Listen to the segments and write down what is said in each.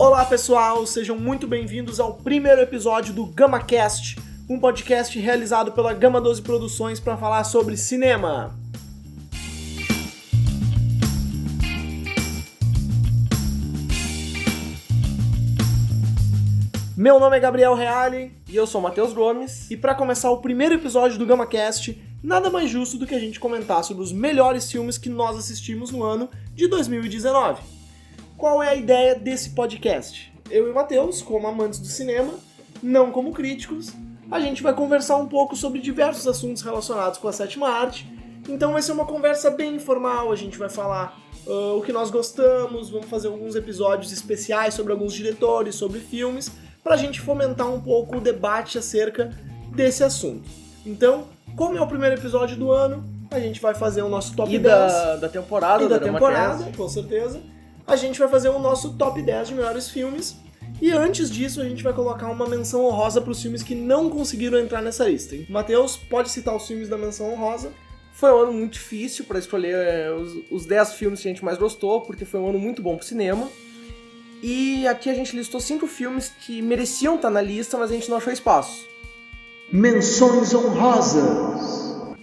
Olá pessoal, sejam muito bem-vindos ao primeiro episódio do GamaCast, um podcast realizado pela Gama 12 Produções para falar sobre cinema. Meu nome é Gabriel Reale e eu sou o Matheus Gomes. E para começar o primeiro episódio do GamaCast, nada mais justo do que a gente comentar sobre os melhores filmes que nós assistimos no ano de 2019. Qual é a ideia desse podcast? Eu e o Matheus, como amantes do cinema, não como críticos, a gente vai conversar um pouco sobre diversos assuntos relacionados com a sétima arte. Então vai ser uma conversa bem informal, a gente vai falar o que nós gostamos, vamos fazer alguns episódios especiais sobre alguns diretores, sobre filmes, pra gente fomentar um pouco o debate acerca desse assunto. Então, como é o primeiro episódio do ano, a gente vai fazer o nosso top 10. Da temporada. E da temporada, com certeza. A gente vai fazer o nosso top 10 de melhores filmes. E antes disso, a gente vai colocar uma menção honrosa para os filmes que não conseguiram entrar nessa lista. Matheus, pode citar os filmes da menção honrosa? Foi um ano muito difícil para escolher os 10 filmes que a gente mais gostou, porque foi um ano muito bom pro cinema. E aqui a gente listou 5 filmes que mereciam estar na lista, mas a gente não achou espaço. Menções honrosas.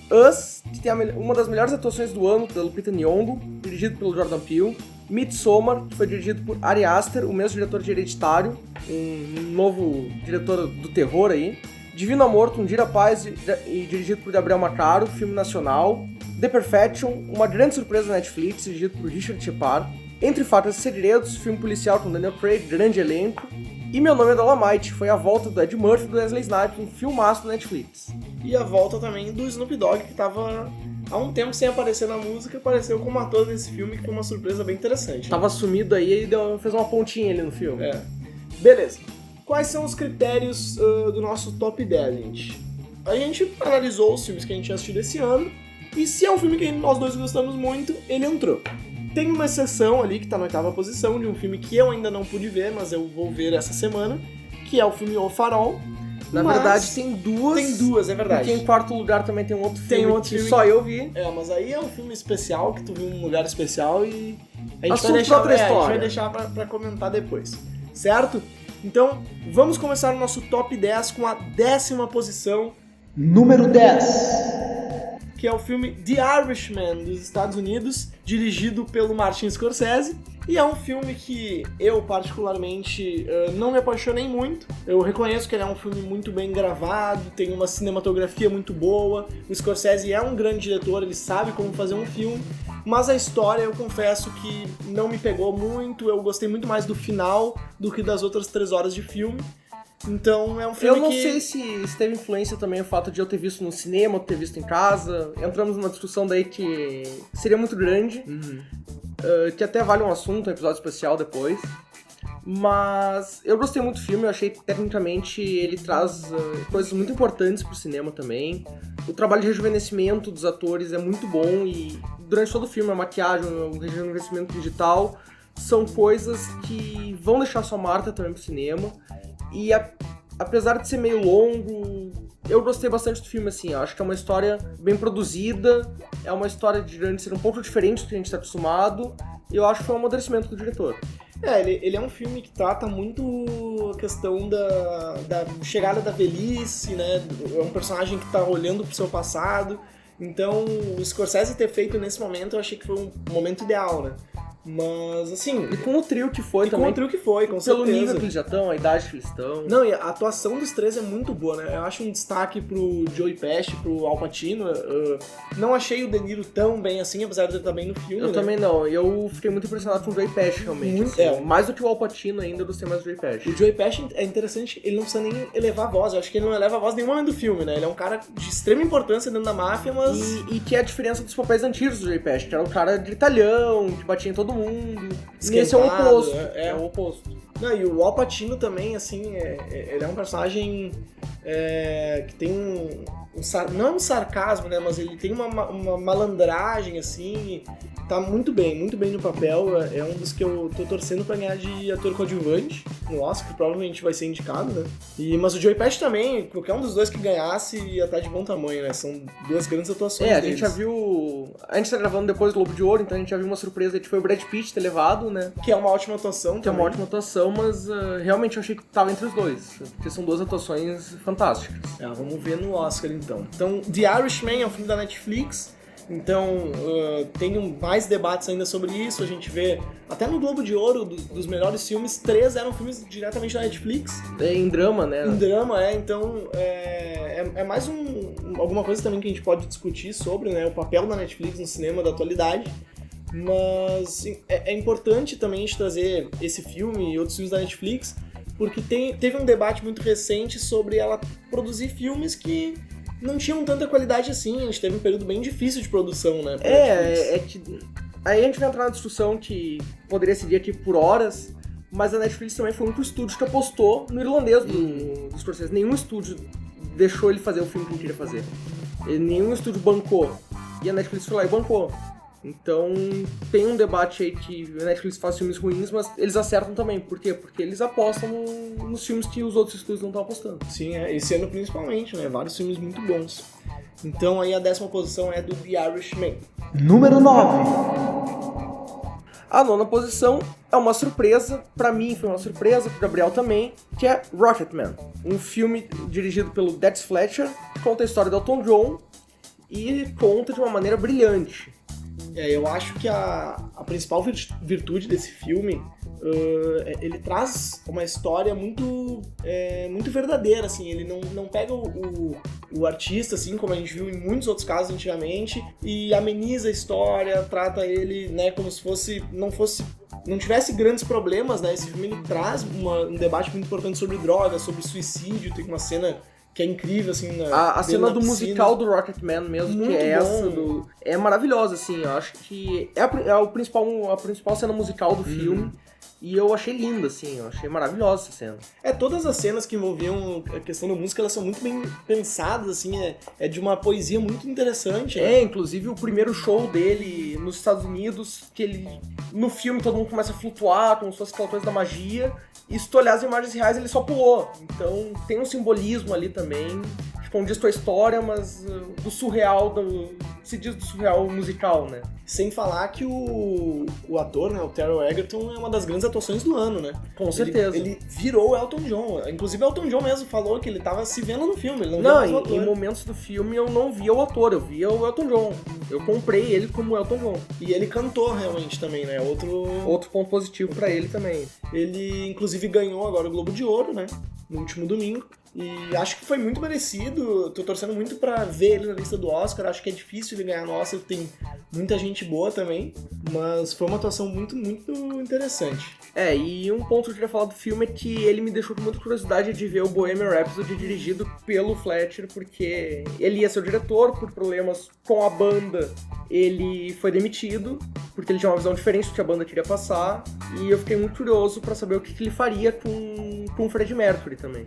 Us, que tem uma das melhores atuações do ano, da Lupita Nyong'o, dirigido pelo Jordan Peele. Midsommar, que foi dirigido por Ari Aster, o mesmo diretor de Hereditário, um novo diretor do terror aí. Divino Amor, Um Dia da Paz, e dirigido por Gabriel Macaro, filme nacional. The Perfection, uma grande surpresa da Netflix, dirigido por Richard Shepard. Entre Fatos e Segredos, filme policial com Daniel Craig, grande elenco. E Meu Nome é Dolomite, foi a volta do Ed Murphy e do Wesley Snipes, um filmaço da Netflix. E a volta também do Snoop Dogg, que tava há um tempo sem aparecer na música, apareceu como ator nesse filme, que foi uma surpresa bem interessante. Tava sumido aí e fez uma pontinha ali no filme. Beleza. Quais são os critérios do nosso top 10, gente? A gente analisou os filmes que a gente tinha assistido esse ano, e se é um filme que nós dois gostamos muito, ele entrou. Tem uma exceção ali, que tá na 8ª posição, de um filme que eu ainda não pude ver, mas eu vou ver essa semana, que é o filme O Farol. Na verdade, tem duas. Tem duas, é verdade. Porque em quarto lugar também tem um outro filme que só eu vi. Mas aí é um filme especial, que tu viu em um lugar especial e a gente vai deixar pra comentar depois, certo? Então, vamos começar o nosso top 10 com a 10ª posição. Número 10. Que é o filme The Irishman, dos Estados Unidos, dirigido pelo Martin Scorsese. E é um filme que eu, particularmente, não me apaixonei muito. Eu reconheço que ele é um filme muito bem gravado, tem uma cinematografia muito boa. O Scorsese é um grande diretor, ele sabe como fazer um filme. Mas a história, eu confesso que não me pegou muito. Eu gostei muito mais do final do que das outras 3 horas de filme. Então é um filme que... Eu não sei se teve influência também o fato de eu ter visto no cinema, ou ter visto em casa. Entramos numa discussão daí que seria muito grande, que até vale um assunto, um episódio especial depois. Mas eu gostei muito do filme, eu achei que tecnicamente ele traz coisas muito importantes pro cinema também. O trabalho de rejuvenescimento dos atores é muito bom e durante todo o filme a maquiagem, o rejuvenescimento digital são coisas que vão deixar sua marca também pro cinema. E apesar de ser meio longo, eu gostei bastante do filme, assim. Eu acho que é uma história bem produzida, é uma história de ser um pouco diferente do que a gente está acostumado, e eu acho que foi um amadurecimento do diretor. Ele é um filme que trata muito a questão da chegada da velhice, né? É um personagem que está olhando pro seu passado. Então, o Scorsese ter feito nesse momento, eu achei que foi um momento ideal, né? Mas, assim... E com o trio que foi também. Com o trio que foi, com certeza. Pelo nível que eles já estão, a idade que eles estão. Não, e a atuação dos 3 é muito boa, né? Eu acho um destaque pro Joey Pesci, pro Al Pacino. Não achei o De Niro tão bem assim, apesar de ele estar bem no filme, Eu também não. Eu fiquei muito impressionado com o Joey Pesci, realmente. Muito, assim. Mais do que o Al Pacino ainda, eu gostei mais do Joey Pesci. O Joey Pesci é interessante, ele não precisa nem elevar a voz. Eu acho que ele não eleva a voz em nenhum momento do filme, né? Ele é um cara de extrema importância dentro da máfia, mas... E que é a diferença dos papéis antigos do Joey Pesci, que era um cara gritalhão, que batia em todo mundo... Esse é o oposto. É o oposto. Não, e o Al Pacino também, assim, ele é um personagem que tem não é um sarcasmo, né? Mas ele tem uma malandragem, assim. Tá muito bem no papel. É um dos que eu tô torcendo pra ganhar de ator coadjuvante no Oscar, que provavelmente vai ser indicado, né? Mas o Joey Pesci também, qualquer um dos dois que ganhasse ia estar de bom tamanho, né? São duas grandes atuações deles. A gente já viu... A gente tá gravando depois do Globo de Ouro, então a gente já viu uma surpresa que foi o Brad Pitt ter levado, né? Que é uma ótima atuação também. É uma ótima atuação, mas realmente eu achei que tava entre os dois, porque são duas atuações fantásticas. Vamos ver no Oscar, então. Então, The Irishman é um filme da Netflix. Então, tem mais debates ainda sobre isso. A gente vê, até no Globo de Ouro, dos melhores filmes, 3 eram filmes diretamente da Netflix. Em drama, né? Em drama, então é mais alguma coisa também que a gente pode discutir sobre, né, o papel da Netflix no cinema da atualidade. Mas é importante também a gente trazer esse filme e outros filmes da Netflix, porque teve um debate muito recente sobre ela produzir filmes que não tinham tanta qualidade assim. A gente teve um período bem difícil de produção, né? Aí a gente vai entrar na discussão que poderia seguir aqui por horas, mas a Netflix também foi um dos estúdios que apostou no irlandês dos processos. Nenhum estúdio deixou ele fazer o filme que ele queria fazer. Nenhum estúdio bancou. E a Netflix foi lá e bancou. Então tem um debate aí que a Netflix faz filmes ruins, mas eles acertam também. Por quê? Porque eles apostam nos filmes que os outros estúdios não estão apostando. Sim, esse ano principalmente, né? Vários filmes muito bons. Então aí a 10ª posição é do The Irishman. Número 9. A 9ª posição é uma surpresa, pra mim foi uma surpresa, pro Gabriel também, que é Rocketman. Um filme dirigido pelo Dex Fletcher, que conta a história do Elton John e conta de uma maneira brilhante. Eu acho que a principal virtude desse filme, ele traz uma história muito verdadeira, assim. Ele não pega o artista, assim, como a gente viu em muitos outros casos antigamente, e ameniza a história, trata ele, né, como se não tivesse grandes problemas, né? Esse filme ele traz um debate muito importante sobre drogas, sobre suicídio. Tem uma cena que é incrível, assim, a cena do musical do Rocketman mesmo, muito que é bom. essa, é maravilhosa, assim, eu acho que é a principal cena musical do filme, e eu achei linda, assim, eu achei maravilhosa essa cena. Todas as cenas que envolviam a questão da música, elas são muito bem pensadas, assim, é de uma poesia muito interessante. Né? Inclusive o primeiro show dele nos Estados Unidos, que ele, no filme todo mundo começa a flutuar, como se fosse aquela coisa da magia, e se tu olhar as imagens reais, ele só pulou. Então tem um simbolismo ali também, que condiz com a história, mas do surreal, se diz do surreal musical, né? Sem falar que o ator, né, o Taron Egerton, é uma das grandes atuações do ano, né? Com certeza. Ele virou o Elton John. Inclusive o Elton John mesmo falou que ele tava se vendo no filme, ele não via mais o ator. Em momentos do filme eu não via o ator, eu via o Elton John. Eu comprei ele como Elton John. E ele cantou realmente também, né? Outro ponto positivo pra ele também. Ele, inclusive, ganhou agora o Globo de Ouro, né? No último domingo. E acho que foi muito merecido. Tô torcendo muito pra ver ele na lista do Oscar. Acho que é difícil ele ganhar no Oscar, tem muita gente boa também. Mas foi uma atuação muito, muito interessante. E um ponto que eu queria falar do filme é que ele me deixou com muita curiosidade de ver o Bohemian Rhapsody dirigido pelo Fletcher, porque ele ia ser o diretor, por problemas com a banda ele foi demitido, porque ele tinha uma visão diferente do que a banda queria passar, e eu fiquei muito curioso pra saber o que ele faria com o Freddie Mercury também.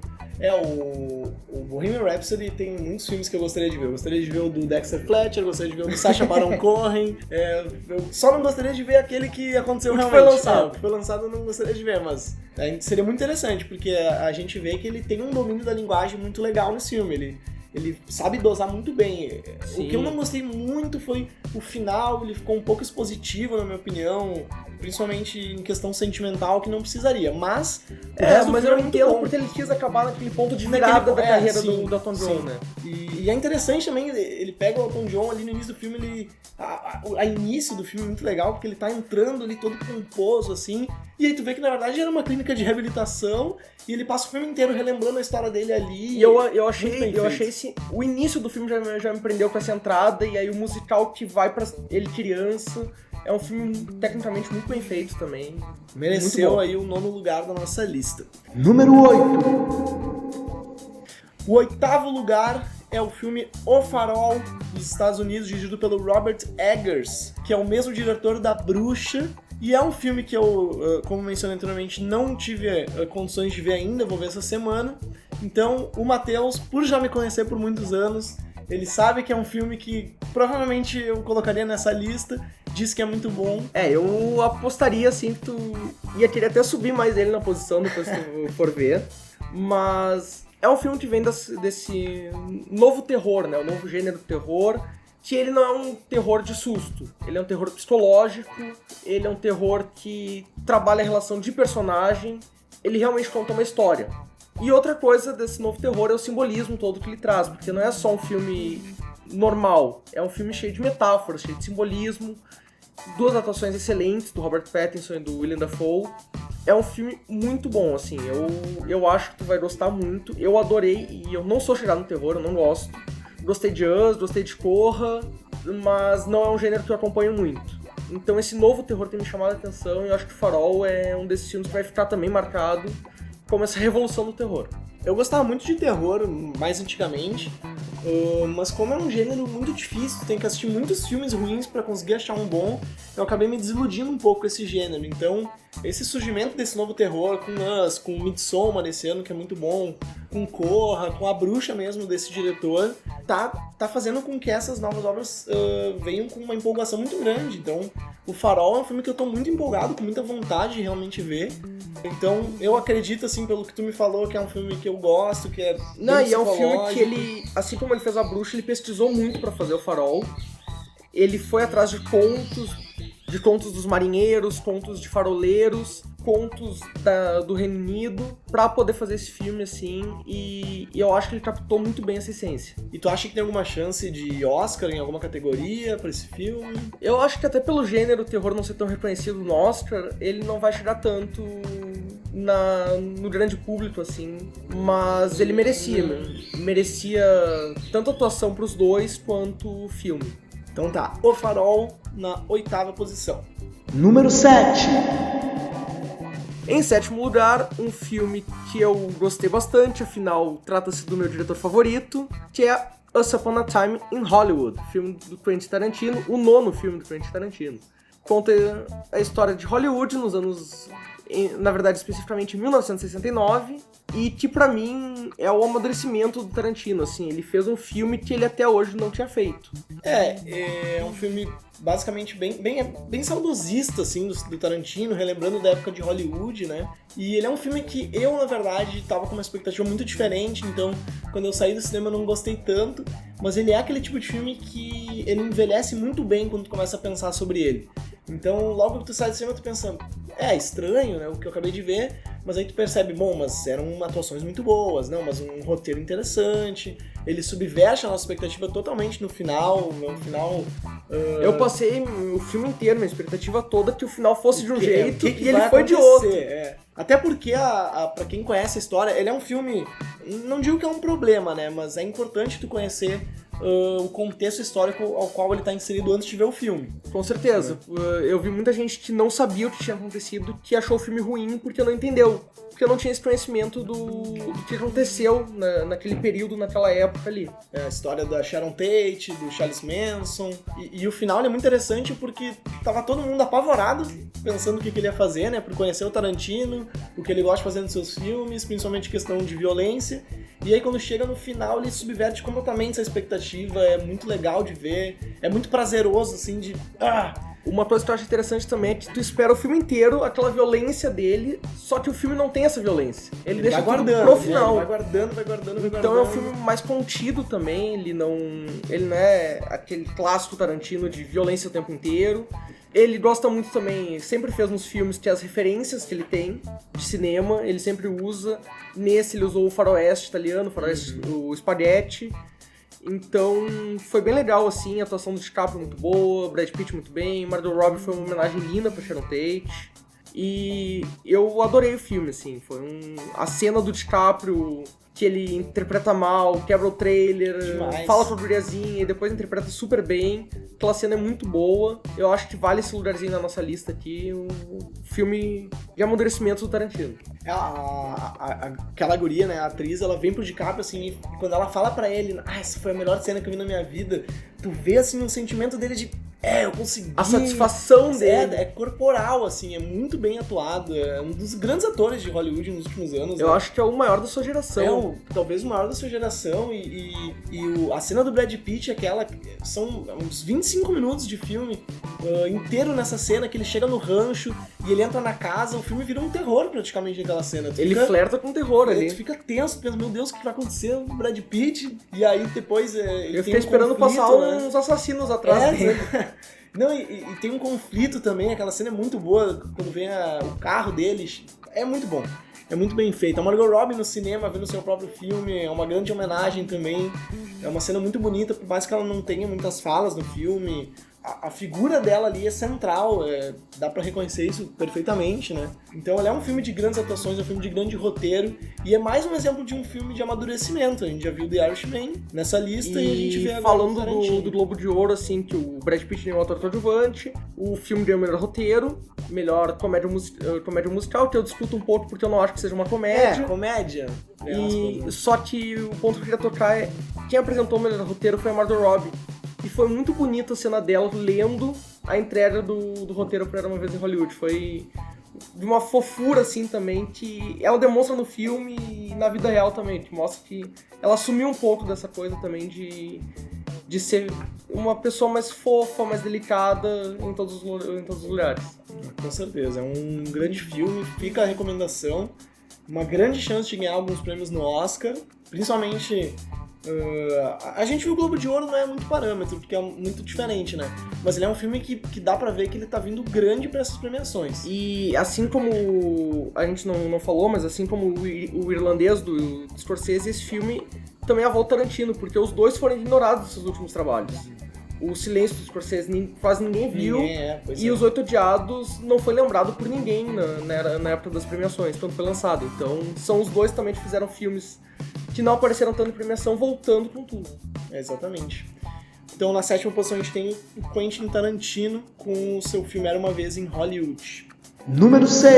O Bohemian Rhapsody tem muitos filmes que eu gostaria de ver. Eu gostaria de ver o do Dexter Fletcher, eu gostaria de ver o do Sacha Baron Cohen. Eu só não gostaria de ver aquele que aconteceu realmente. Foi lançado. O que foi lançado eu não gostaria de ver, mas seria muito interessante, porque a gente vê que ele tem um domínio da linguagem muito legal nesse filme. Ele sabe dosar muito bem. Sim. O que eu não gostei muito foi o final, ele ficou um pouco expositivo, na minha opinião, principalmente em questão sentimental, que não precisaria, mas... mas eu entendo porque ele quis acabar naquele ponto de virada da carreira do Elton John, né? E é interessante também, ele pega o Elton John ali no início do filme, a início do filme é muito legal, porque ele tá entrando ali todo pomposo, assim, e aí tu vê que na verdade era uma clínica de reabilitação, e ele passa o filme inteiro relembrando a história dele ali. E eu achei o início do filme já me prendeu com essa entrada, e aí o musical que vai pra ele criança. É um filme tecnicamente muito bem feito também. Mereceu aí o 9º lugar da nossa lista. Número 8. O 8º lugar é o filme O Farol, dos Estados Unidos, dirigido pelo Robert Eggers, que é o mesmo diretor da Bruxa. E é um filme que eu, como mencionei anteriormente, não tive condições de ver ainda, vou ver essa semana. Então, o Matheus, por já me conhecer por muitos anos, Ele sabe que é um filme que provavelmente eu colocaria nessa lista, diz que é muito bom. Eu apostaria assim que tu ia querer até subir mais ele na posição depois que tu for ver, mas é um filme que vem desse novo terror, né, o novo gênero terror, que ele não é um terror de susto, ele é um terror psicológico, ele é um terror que trabalha a relação de personagem, ele realmente conta uma história. E outra coisa desse novo terror é o simbolismo todo que ele traz, porque não é só um filme normal, é um filme cheio de metáforas, cheio de simbolismo, 2 atuações excelentes do Robert Pattinson e do Willem Dafoe. É um filme muito bom, assim, eu acho que tu vai gostar muito, eu adorei, e eu não sou chegado no terror, eu não gosto. Gostei de Us, gostei de Corra, mas não é um gênero que eu acompanho muito. Então esse novo terror tem me chamado a atenção e eu acho que Farol é um desses filmes que vai ficar também marcado como essa revolução do terror. Eu gostava muito de terror mais antigamente, mas como é um gênero muito difícil, tem que assistir muitos filmes ruins pra conseguir achar um bom, eu acabei me desiludindo um pouco com esse gênero. Então, esse surgimento desse novo terror, com Us, com Midsommar desse ano, que é muito bom, com Corra, com A Bruxa mesmo desse diretor, tá fazendo com que essas novas obras venham com uma empolgação muito grande. Então, o Farol é um filme que eu tô muito empolgado, com muita vontade de realmente ver. Então, eu acredito, assim, pelo que tu me falou, que é um filme que eu gosto, que é Não, e é um filme que ele, assim como ele fez A Bruxa, ele pesquisou muito pra fazer o Farol. Ele foi atrás de contos dos marinheiros, contos de faroleiros, contos do Reino Unido, pra poder fazer esse filme, assim, e eu acho que ele captou muito bem essa essência. E tu acha que tem alguma chance de Oscar em alguma categoria pra esse filme? Eu acho que até pelo gênero o terror não ser tão reconhecido no Oscar, ele não vai chegar tanto no grande público, assim, mas ele merecia tanto atuação pros dois quanto o filme. Então tá, O Farol na 8ª posição. Número 7. Em 7º lugar, um filme que eu gostei bastante, afinal trata-se do meu diretor favorito, que é Once Upon a Time in Hollywood, filme do Quentin Tarantino, o 9º filme do Quentin Tarantino. Conta a história de Hollywood nos anos, na verdade especificamente em 1969, e que pra mim é o amadurecimento do Tarantino, assim, ele fez um filme que ele até hoje não tinha feito. É um filme basicamente bem saudosista, assim, do Tarantino, relembrando da época de Hollywood, né? E ele é um filme que eu, na verdade, tava com uma expectativa muito diferente, então quando eu saí do cinema eu não gostei tanto, mas ele é aquele tipo de filme que ele envelhece muito bem quando tu começa a pensar sobre ele. Então, logo que tu sai do cinema, tu pensa, estranho, né, o que eu acabei de ver, mas aí tu percebe, bom, mas eram atuações muito boas, não, mas um roteiro interessante, ele subverte a nossa expectativa totalmente no final. Eu passei o filme inteiro, minha expectativa toda, que o final fosse de um jeito que e ele foi de outro. Até porque, pra quem conhece a história, ele é um filme, não digo que é um problema, né, mas é importante tu conhecer o contexto histórico ao qual ele está inserido antes de ver o filme. Com certeza. Eu vi muita gente que não sabia o que tinha acontecido, que achou o filme ruim porque não entendeu. Porque não tinha esse conhecimento do que aconteceu naquele período, naquela época ali. A história da Sharon Tate, do Charles Manson. E o final é muito interessante porque tava todo mundo apavorado, pensando o que ele ia fazer, né? Por conhecer o Tarantino, o que ele gosta de fazer nos seus filmes, principalmente questão de violência. E aí quando chega no final, ele subverte completamente essa expectativa, é muito legal de ver, é muito prazeroso, assim, de... Uma coisa que eu acho interessante também é que tu espera o filme inteiro, aquela violência dele, só que o filme não tem essa violência. Ele deixa tudo pro final. Vai guardando. Então é um filme mais contido também, ele não é aquele clássico Tarantino de violência o tempo inteiro. Ele gosta muito também, sempre fez nos filmes que as referências que ele tem de cinema, ele sempre usa. Nesse ele usou o faroeste italiano, o spaghetti. Então foi bem legal, assim, a atuação do DiCaprio muito boa, Brad Pitt muito bem, Margot Robbie foi uma homenagem linda pra Sharon Tate. E eu adorei o filme, assim, a cena do DiCaprio, que ele interpreta mal, quebra o trailer, fala com a guriazinha e depois interpreta super bem. Aquela cena é muito boa, eu acho que vale esse lugarzinho na nossa lista aqui, um filme de amadurecimento do Tarantino. Aquela guria, né, a atriz, ela vem pro DiCaprio, assim, e quando ela fala pra ele, essa foi a melhor cena que eu vi na minha vida, tu vê, assim, um sentimento dele de, eu consegui. A satisfação dele. É corporal, assim, é muito bem atuado. É um dos grandes atores de Hollywood nos últimos anos. Eu acho que é o maior da sua geração. Talvez o maior da sua geração. A cena do Brad Pitt, aquela. São uns 25 minutos de filme inteiro nessa cena, que ele chega no rancho e ele entra na casa. O filme vira um terror praticamente naquela cena. Ele flerta com terror ali. Tu fica tenso, pensa, meu Deus, o que vai acontecer com o Brad Pitt? E aí depois. Eu fiquei esperando passar uns assassinos atrás dele. Não, e tem um conflito também, aquela cena é muito boa, quando vem o carro deles, é muito bom, é muito bem feito. A Margot Robbie no cinema, vendo seu próprio filme, é uma grande homenagem também, é uma cena muito bonita, por mais que ela não tenha muitas falas no filme, a figura dela ali é central, dá pra reconhecer isso perfeitamente, né? Então ele é um filme de grandes atuações, é um filme de grande roteiro, e é mais um exemplo de um filme de amadurecimento. A gente já viu The Irishman nessa lista e a gente vê agora falando do Globo de Ouro, assim, que o Brad Pitt ganhou o ator coadjuvante, o filme ganhou o melhor roteiro, melhor comédia musical, que eu discuto um pouco porque eu não acho que seja uma comédia. Comédia. Só que o ponto que eu queria tocar é, quem apresentou o melhor roteiro foi a Margot Robbie. E foi muito bonita a cena dela lendo a entrega do roteiro pra Era Uma Vez em Hollywood. Foi de uma fofura, assim, também, que ela demonstra no filme e na vida real também, que mostra que ela assumiu um pouco dessa coisa também de ser uma pessoa mais fofa, mais delicada em todos os lugares. Com certeza, é um grande filme, fica a recomendação, uma grande chance de ganhar alguns prêmios no Oscar, principalmente... a gente viu o Globo de Ouro, não é muito parâmetro, porque é muito diferente, né? Mas ele é um filme que dá pra ver que ele tá vindo grande pra essas premiações. E assim como a gente não falou, mas assim como o irlandês do Scorsese, esse filme também é a volta Tarantino, porque os dois foram ignorados nos seus últimos trabalhos. O Silêncio do Scorsese quase ninguém viu, e Os Oito Odiados não foi lembrado por ninguém na época das premiações, quando foi lançado. Então são os dois também que fizeram filmes que não apareceram tanto em premiação, voltando com tudo. Exatamente. Então, na 7ª posição, a gente tem o Quentin Tarantino com o seu filme Era Uma Vez em Hollywood. Número 6.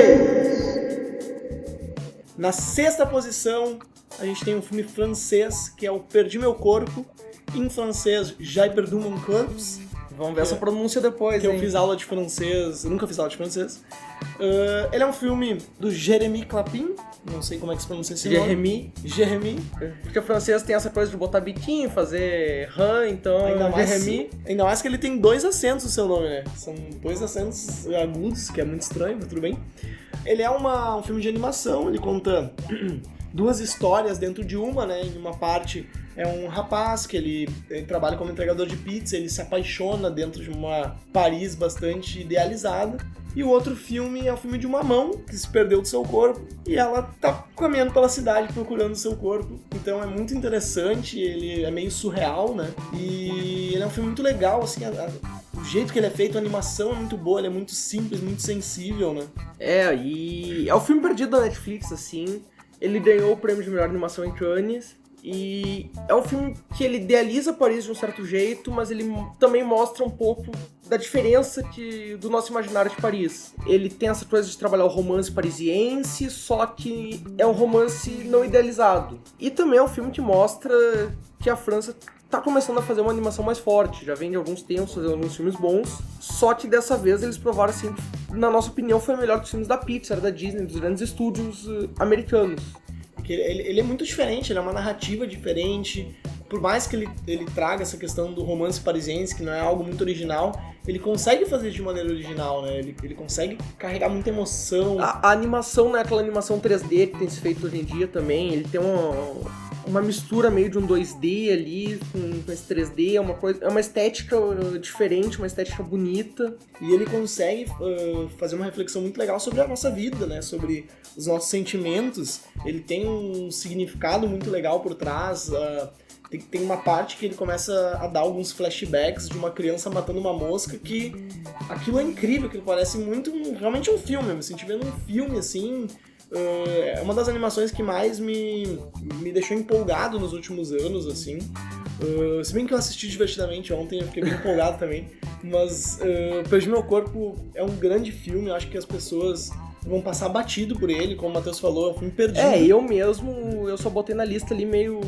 Na 6ª posição, a gente tem um filme francês, que é o Perdi Meu Corpo, em francês, J'ai perdu mon corps. Vamos ver essa pronúncia depois, hein? Eu fiz aula de francês, eu nunca fiz aula de francês. Ele é um filme do Jérémy Clapin, não sei como é que se pronuncia esse nome. Jérémy. Porque o francês tem essa coisa de botar biquinho, fazer ran, então Jérémy. Ainda mais que ele tem 2 acentos no seu nome, né? São 2 acentos agudos, que é muito estranho, mas tudo bem. Ele é um filme de animação, ele conta 2 histórias dentro de uma, né? Em uma parte é um rapaz que ele trabalha como entregador de pizza, ele se apaixona dentro de uma Paris bastante idealizada. E o outro filme é o filme de uma mão que se perdeu do seu corpo e ela tá caminhando pela cidade procurando o seu corpo. Então é muito interessante, ele é meio surreal, né? E ele é um filme muito legal, assim, o jeito que ele é feito, a animação é muito boa, ele é muito simples, muito sensível, né? E é o filme perdido da Netflix, assim. Ele ganhou o prêmio de melhor animação em Cannes. E é um filme que ele idealiza Paris de um certo jeito, mas ele também mostra um pouco da diferença do nosso imaginário de Paris. Ele tem essa coisa de trabalhar o romance parisiense, só que é um romance não idealizado. E também é um filme que mostra que a França tá começando a fazer uma animação mais forte. Já vem de alguns tempos fazendo alguns filmes bons, só que dessa vez eles provaram, assim, que, na nossa opinião, foi melhor que os filmes da Pixar, da Disney, dos grandes estúdios americanos. Ele é muito diferente, ele é uma narrativa diferente. Por mais que ele traga essa questão do romance parisiense, que não é algo muito original, ele consegue fazer de maneira original, né? Ele consegue carregar muita emoção. A animação não é aquela animação 3D que tem se feito hoje em dia também. Ele tem uma mistura meio de um 2D ali com esse 3D. É uma estética diferente, uma estética bonita. E ele consegue fazer uma reflexão muito legal sobre a nossa vida, né? Sobre os nossos sentimentos. Ele tem um significado muito legal por trás. Tem uma parte que ele começa a dar alguns flashbacks de uma criança matando uma mosca, que aquilo é incrível, que parece muito realmente um filme. Eu me senti vendo um filme, assim. É uma das animações que mais me deixou empolgado nos últimos anos, assim. Se bem que eu assisti divertidamente ontem, eu fiquei bem empolgado também. Mas Perdi Meu Corpo é um grande filme, eu acho que as pessoas vão passar batido por ele, como o Matheus falou, é um filme perdido. Eu só botei na lista ali meio...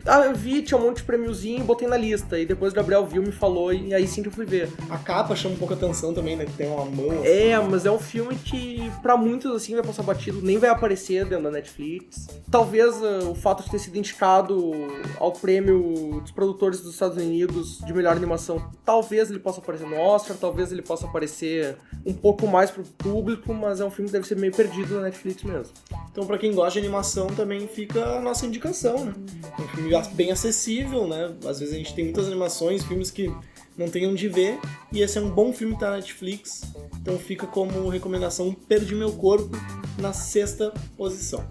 Eu vi, tinha um monte de prêmiozinho, botei na lista. E depois o Gabriel viu, me falou, e aí sim que eu fui ver. A capa chama um pouco a atenção também, né? Que tem uma mão. Assim. Mas é um filme que, pra muitos, assim, vai passar batido. Nem vai aparecer dentro da Netflix. Talvez o fato de ter sido indicado ao prêmio dos produtores dos Estados Unidos de melhor animação, talvez ele possa aparecer no Oscar, talvez ele possa aparecer um pouco mais pro público, mas é um filme que deve ser meio perdido na Netflix mesmo. Então, pra quem gosta de animação, também fica a nossa indicação, né? É um filme bem acessível, né? Às vezes a gente tem muitas animações, filmes que não tem onde ver, e esse é um bom filme que tá na Netflix, então fica como recomendação Perdi Meu Corpo, na 6ª posição.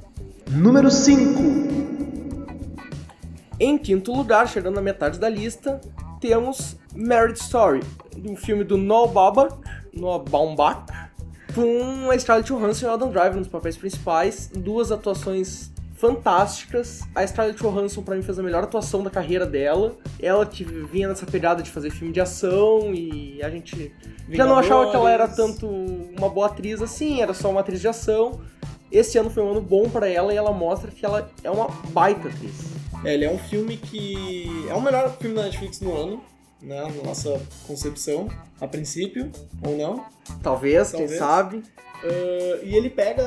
Número 5. Em 5º lugar, chegando na metade da lista, temos Marriage Story, um filme do Noah Baumbach, com a Scarlett Johansson e o Adam Driver nos papéis principais, 2 atuações fantásticas. A Scarlett Johansson, pra mim, fez a melhor atuação da carreira dela. Ela que vinha nessa pegada de fazer filme de ação e a gente já não achava que ela era tanto uma boa atriz assim, era só uma atriz de ação. Esse ano foi um ano bom pra ela e ela mostra que ela é uma baita atriz. Ele é um filme que é o melhor filme da Netflix no ano, né, na nossa concepção, a princípio, ou não. Talvez. Quem sabe. E ele pega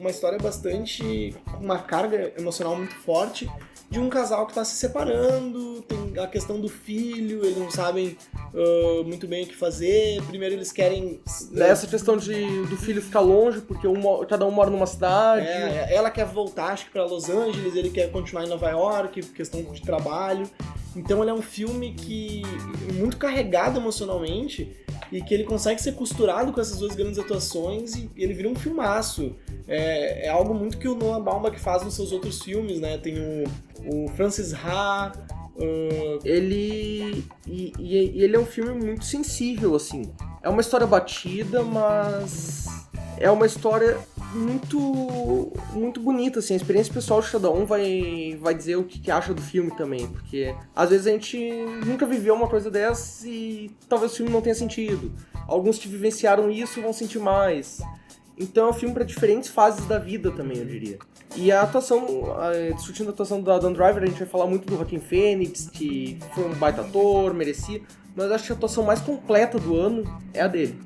uma história bastante, com uma carga emocional muito forte, de um casal que está se separando, tem a questão do filho, eles não sabem muito bem o que fazer, primeiro eles querem... Essa questão do filho ficar longe, porque cada um mora numa cidade... Ela quer voltar, acho que para Los Angeles, ele quer continuar em Nova York, questão de trabalho. Então ele é um filme que é muito carregado emocionalmente e que ele consegue ser costurado com essas 2 grandes atuações e ele vira um filmaço. É algo muito que o Noah Baumbach faz nos seus outros filmes, né? Tem o Francis Ha... Ele é um filme muito sensível, assim. É uma história batida, mas é uma história muito, muito bonita, assim. A experiência pessoal de cada um vai dizer o que acha do filme também, porque às vezes a gente nunca viveu uma coisa dessa e talvez o filme não tenha sentido. Alguns que vivenciaram isso vão sentir mais. Então é um filme para diferentes fases da vida também, eu diria. E a atuação, discutindo a atuação do Adam Driver, a gente vai falar muito do Joaquin Phoenix, que foi um baita ator, merecia, mas acho que a atuação mais completa do ano é a dele.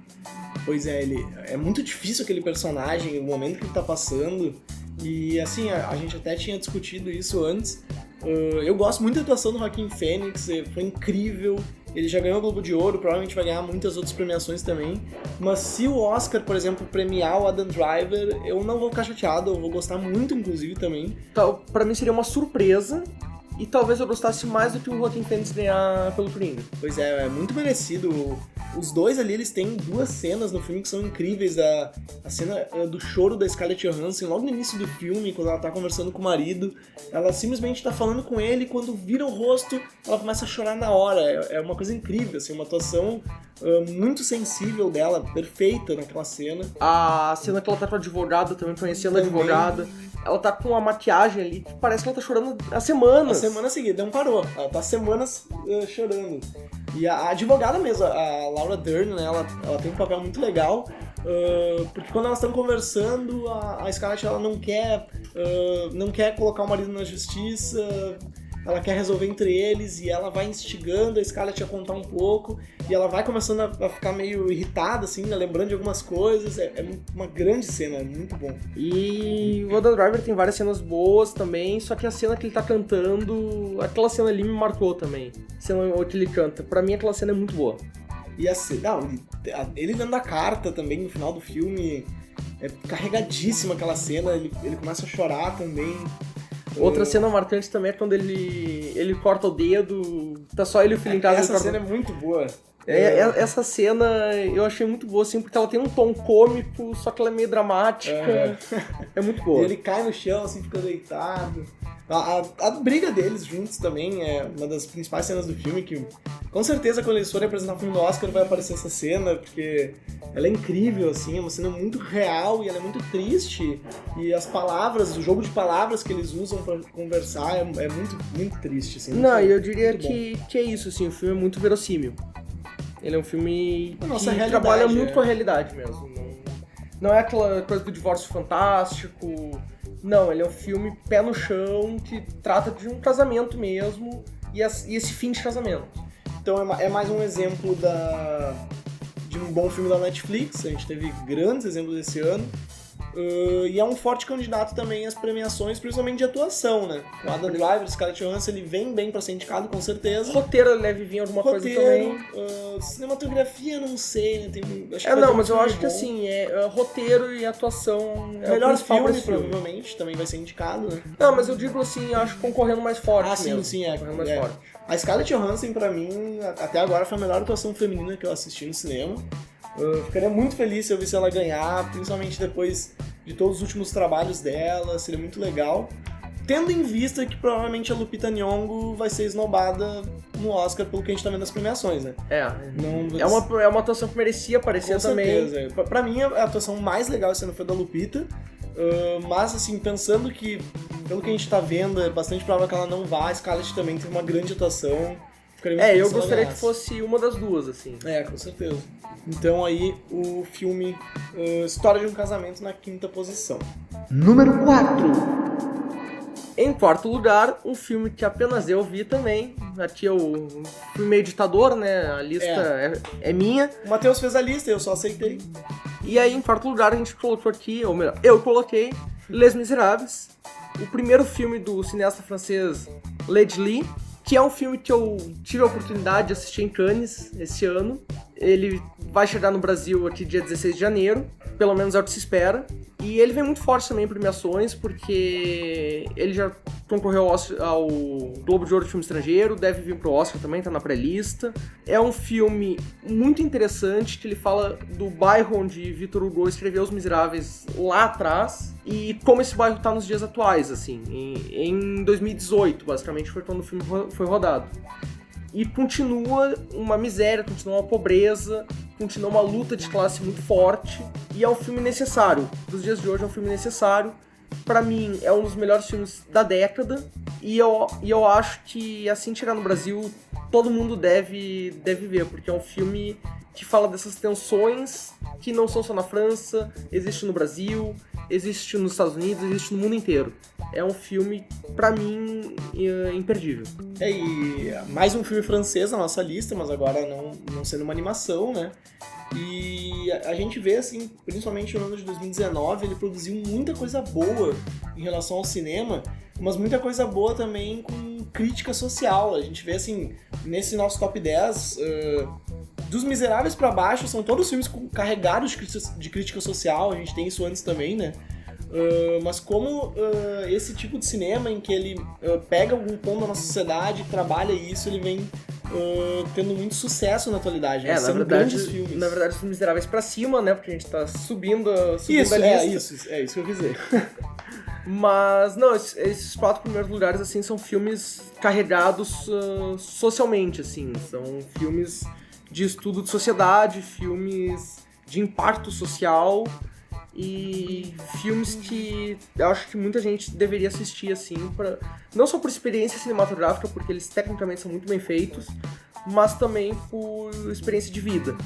Pois é, é muito difícil aquele personagem, o momento que ele tá passando, e assim, a gente até tinha discutido isso antes. Eu gosto muito da atuação do Joaquin Phoenix, foi incrível. Ele já ganhou o Globo de Ouro, provavelmente vai ganhar muitas outras premiações também. Mas se o Oscar, por exemplo, premiar o Adam Driver, eu não vou ficar chateado, eu vou gostar muito, inclusive, também. Então, pra mim seria uma surpresa, e talvez eu gostasse mais do que o Joaquin Phoenix ganhar pelo Coringa. Pois é muito merecido. Os dois ali, eles têm 2 cenas no filme que são incríveis. A cena do choro da Scarlett Johansson, logo no início do filme, quando ela tá conversando com o marido, ela simplesmente tá falando com ele e quando vira o rosto, ela começa a chorar na hora. É uma coisa incrível, assim, uma atuação muito sensível dela, perfeita naquela cena. A cena que ela tá com a advogada também, conhecendo a advogada. Ela tá com uma maquiagem ali que parece que ela tá chorando há semanas. A semana seguida, não parou. Ela tá semanas chorando. E a advogada mesmo, a Laura Dern, né, ela tem um papel muito legal, porque quando elas estão conversando, a Scarlett ela não quer colocar o marido na justiça, ela quer resolver entre eles e ela vai instigando a Scarlett a contar um pouco e ela vai começando a ficar meio irritada, assim, né, lembrando de algumas coisas. É uma grande cena, é muito bom. E o Adam Driver tem várias cenas boas também, só que a cena que ele tá cantando, aquela cena ali me marcou também. A cena que ele canta, pra mim aquela cena é muito boa. E ele dando a carta também no final do filme, é carregadíssima aquela cena, ele começa a chorar também. Outra cena marcante também é quando ele corta o dedo, tá só ele e o filho em casa. Essa cena é muito boa. Essa cena eu achei muito boa, assim, porque ela tem um tom cômico, só que ela é meio dramática. É muito boa. Ele cai no chão, assim, fica deitado. A briga deles juntos também é uma das principais cenas do filme, que com certeza quando eles forem apresentar o filme do Oscar vai aparecer essa cena, porque ela é incrível, assim, é uma cena muito real e ela é muito triste. E as palavras, o jogo de palavras que eles usam pra conversar é muito, muito triste, assim. Não, eu diria que é isso, assim, o filme é muito verossímil. Ele é um filme que trabalha muito com a realidade mesmo. Não é aquela coisa do divórcio fantástico, Não, ele é um filme pé no chão, que trata de um casamento mesmo, e esse fim de casamento. Então é mais um exemplo de um bom filme da Netflix, a gente teve grandes exemplos esse ano. E é um forte candidato também às premiações, principalmente de atuação, né? O Adam Driver, Scarlett Johansson, ele vem bem pra ser indicado, com certeza. Roteiro, ele deve vir alguma coisa também. Cinematografia, não sei, né? Mas eu acho que assim, roteiro e atuação é melhor o principal filme, pra esse filme. provavelmente, também vai ser indicado, né? Não, mas eu digo assim, eu acho concorrendo mais forte mesmo. Sim, concorrendo mais forte. A Scarlett Johansson, pra mim, até agora foi a melhor atuação feminina que eu assisti no cinema. Eu ficaria muito feliz se eu visse ela ganhar, principalmente depois de todos os últimos trabalhos dela, seria muito legal. Tendo em vista que provavelmente a Lupita Nyong'o vai ser esnobada no Oscar pelo que a gente tá vendo nas premiações, né? É uma atuação que merecia aparecer também. Certeza. Pra mim, a atuação mais legal esse ano foi da Lupita, mas assim, pensando que, pelo que a gente tá vendo, é bastante provável que ela não vá, a Scarlett também tem uma grande atuação. Eu gostaria que fosse uma das duas, assim. Com certeza. Então aí, o filme História de um Casamento na 5ª posição. Número 4. Em quarto lugar, um filme que apenas eu vi também. Aqui eu fui meio ditador, né? A lista é minha. O Matheus fez a lista, eu só aceitei. E aí, em quarto lugar, a gente colocou aqui, ou melhor, eu coloquei Les Misérables, o primeiro filme do cineasta francês Ledley, que é um filme que eu tive a oportunidade de assistir em Cannes esse ano. Ele vai chegar no Brasil aqui dia 16 de janeiro, pelo menos é o que se espera. E ele vem muito forte também em premiações, porque ele já concorreu ao Globo de Ouro de Filme Estrangeiro, deve vir pro Oscar também, tá na pré-lista. É um filme muito interessante, que ele fala do bairro onde Victor Hugo escreveu Os Miseráveis lá atrás, e como esse bairro tá nos dias atuais, assim. Em 2018, basicamente, foi quando o filme foi rodado. E continua uma miséria, continua uma pobreza, continua uma luta de classe muito forte. E é um filme necessário. Dos dias de hoje é um filme necessário. Pra mim, é um dos melhores filmes da década. E eu acho que, assim que chegar no Brasil, todo mundo deve ver. Porque é um filme que fala dessas tensões que não são só na França, existe no Brasil, existe nos Estados Unidos, existe no mundo inteiro. É um filme, pra mim, imperdível. E mais um filme francês na nossa lista, mas agora não sendo uma animação, né? E a gente vê, assim, principalmente no ano de 2019, ele produziu muita coisa boa em relação ao cinema, mas muita coisa boa também com crítica social. A gente vê, assim, nesse nosso top 10, dos Miseráveis pra baixo, são todos filmes carregados de crítica social, a gente tem isso antes também, né? Mas como esse tipo de cinema em que ele pega algum ponto da nossa sociedade, trabalha isso, ele vem tendo muito sucesso na atualidade. São grandes filmes. Na verdade, Os Miseráveis pra cima, né? Porque a gente tá subindo a lista. É isso que eu quis dizer. Mas, não, esses 4 primeiros lugares, assim, são filmes carregados socialmente, assim. São filmes de estudo de sociedade, filmes de impacto social e filmes que eu acho que muita gente deveria assistir, assim, não só por experiência cinematográfica, porque eles tecnicamente são muito bem feitos, mas também por experiência de vida.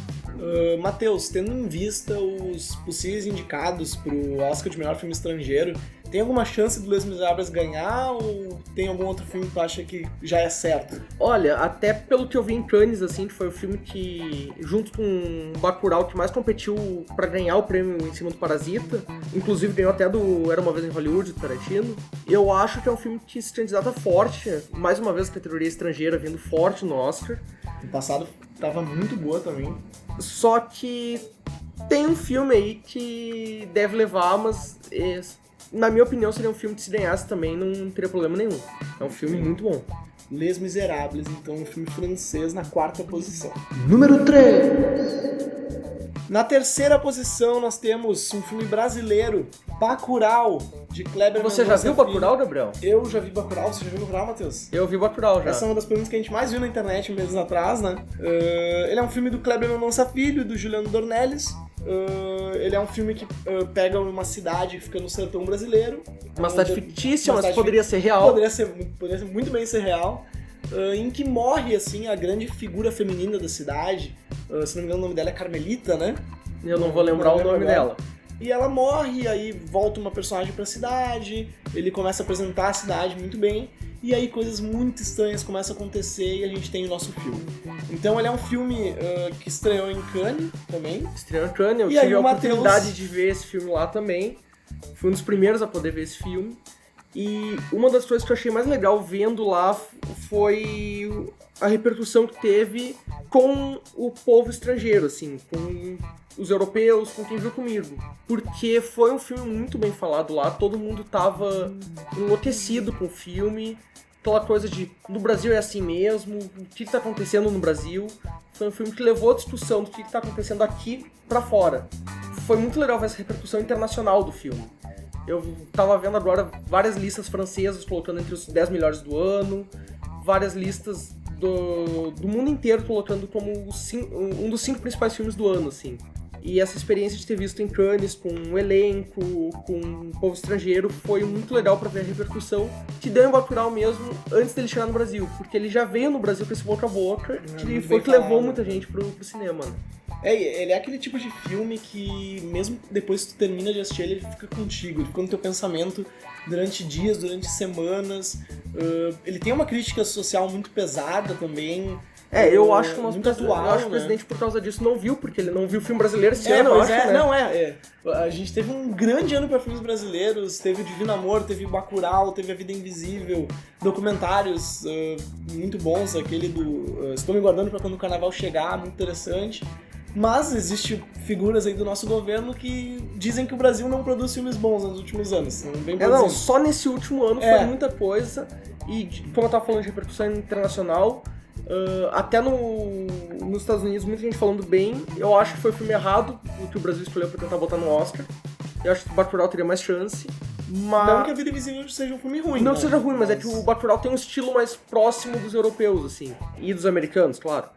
Matheus, tendo em vista os possíveis indicados pro Oscar de melhor filme estrangeiro, tem alguma chance do Les Misérables ganhar ou tem algum outro filme que tu acha que já é certo? Olha, até pelo que eu vi em Cannes, assim, que foi o filme que, junto com Bacurau, que mais competiu pra ganhar o prêmio em cima do Parasita, inclusive ganhou até do Era Uma Vez em Hollywood, do Tarantino, eu acho que é um filme que se candidata forte, mais uma vez a categoria estrangeira vindo forte no Oscar. No passado tava muito boa também. Só que tem um filme aí que deve levar, mas na minha opinião seria um filme que se ganhasse também não teria problema nenhum. É um filme muito bom. Les Misérables, então um filme francês na 4ª posição. Número 3. Na 3ª posição nós temos um filme brasileiro, Bacurau, de Kleber Mendonça. Você já viu Bacurau, Gabriel? Eu já vi Bacurau. Você já viu Bacurau, Matheus? Eu vi Bacurau já. Essa é uma das perguntas que a gente mais viu na internet meses atrás, né? Ele é um filme do Kleber Mendonça Filho, do Juliano Dornelles. Ele é um filme que pega uma cidade que fica no sertão brasileiro. Uma cidade fictícia, mas poderia ser real. Poderia ser muito bem ser real. Em que morre, assim, a grande figura feminina da cidade. Se não me engano, o nome dela é Carmelita, né? Eu não vou lembrar o nome dela. e ela morre, aí volta uma personagem pra cidade, ele começa a apresentar a cidade muito bem, e aí coisas muito estranhas começam a acontecer e a gente tem o nosso filme. Então ele é um filme que estreou em Cannes também. Estreou em Cannes, eu tive a oportunidade de ver esse filme lá também. Fui um dos primeiros a poder ver esse filme. E uma das coisas que eu achei mais legal vendo lá foi a repercussão que teve com o povo estrangeiro, assim, com os europeus, com quem viu comigo. Porque foi um filme muito bem falado lá, todo mundo tava enlouquecido com o filme, aquela coisa de, no Brasil é assim mesmo, o que tá acontecendo no Brasil. Foi um filme que levou a discussão do que tá acontecendo aqui pra fora. Foi muito legal ver essa repercussão internacional do filme. Eu tava vendo agora várias listas francesas colocando entre os 10 melhores do ano, várias listas do mundo inteiro colocando como um dos 5 principais filmes do ano, assim. E essa experiência de ter visto em Cannes com um elenco, com um povo estrangeiro, foi muito legal pra ver a repercussão que deu em Bacurau mesmo antes dele chegar no Brasil, porque ele já veio no Brasil com esse boca a boca, que foi que levou muita gente pro cinema, né? Ele é aquele tipo de filme que, mesmo depois que tu termina de assistir ele fica contigo, ele fica no teu pensamento durante dias, durante semanas. Ele tem uma crítica social muito pesada também. Eu acho que muito atual, eu acho que o presidente, por causa disso, não viu, porque ele não viu o filme brasileiro esse ano, eu acho, né? Não, A gente teve um grande ano para filmes brasileiros, teve o Divino Amor, teve Bacurau, teve A Vida Invisível, documentários muito bons, aquele do Estou Me Guardando para Quando o Carnaval Chegar, muito interessante. Mas existem figuras aí do nosso governo que dizem que o Brasil não produz filmes bons nos últimos anos. Não, só nesse último ano foi muita coisa. E, como eu tava falando de repercussão internacional, até nos Estados Unidos, muita gente falando bem. Eu acho que foi o filme errado, o que o Brasil escolheu pra tentar botar no Oscar. Eu acho que o Bacurau teria mais chance. Mas... Não que A Vida Invisível seja um filme ruim. Não que seja ruim, mas é que o Bacurau tem um estilo mais próximo dos europeus, assim. E dos americanos, claro.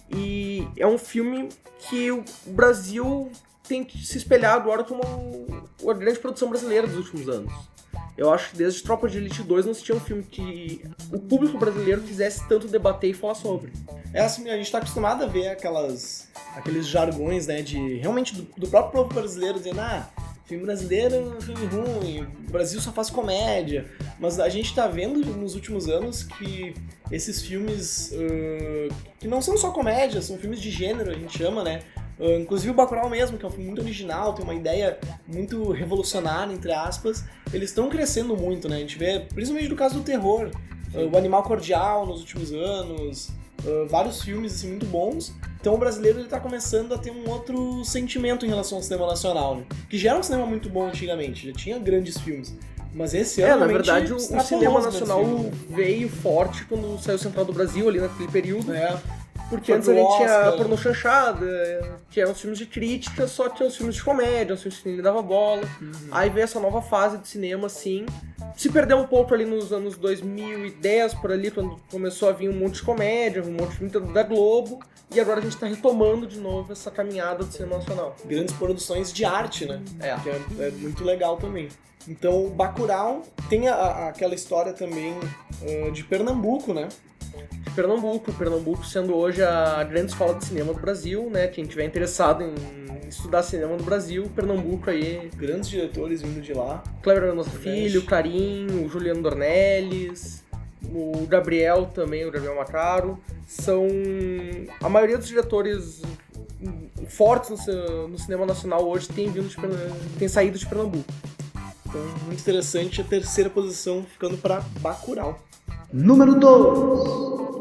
E é um filme que o Brasil tem que se espelhar agora como a grande produção brasileira dos últimos anos. Eu acho que desde Tropa de Elite 2 não se tinha um filme que o público brasileiro quisesse tanto debater e falar sobre. Assim, a gente tá acostumado a ver aqueles jargões, né, de realmente do próprio povo brasileiro dizendo, filme brasileiro é um filme ruim, o Brasil só faz comédia. Mas a gente tá vendo nos últimos anos que esses filmes, que não são só comédias, são filmes de gênero, a gente chama, né? Inclusive o Bacurau mesmo, que é um filme muito original, tem uma ideia muito revolucionária, entre aspas, eles estão crescendo muito, né? A gente vê, principalmente no caso do terror, o Animal Cordial nos últimos anos, vários filmes assim, muito bons. Então o brasileiro ele tá começando a ter um outro sentimento em relação ao cinema nacional, né? Que já era um cinema muito bom antigamente, já tinha grandes filmes. Mas esse ano, na verdade, o cinema nacional veio forte quando saiu Central do Brasil, ali naquele período. Porque antes a gente tinha Pornô Chanchada, que eram os filmes de crítica, só que eram os filmes de comédia, os filmes que ninguém dava bola. Aí veio essa nova fase de cinema, assim. Se perdeu um pouco ali nos anos 2010, por ali, quando começou a vir um monte de comédia, um monte de filme da Globo. E agora a gente tá retomando de novo essa caminhada do cinema nacional. Grandes produções de arte, né? Que é muito legal também. Então, Bacurau tem aquela história também de Pernambuco, né? Pernambuco sendo hoje a grande escola de cinema do Brasil, né? Quem tiver interessado em estudar cinema no Brasil, Pernambuco aí. Grandes diretores vindo de lá. Cleber Mendonça Filho, Clarim, o Juliano Dornelles, o Gabriel também, o Gabriel Macaro. São a maioria dos diretores fortes no cinema nacional hoje tem saído de Pernambuco. Então, muito interessante a terceira posição ficando para Bacurau. Número 2.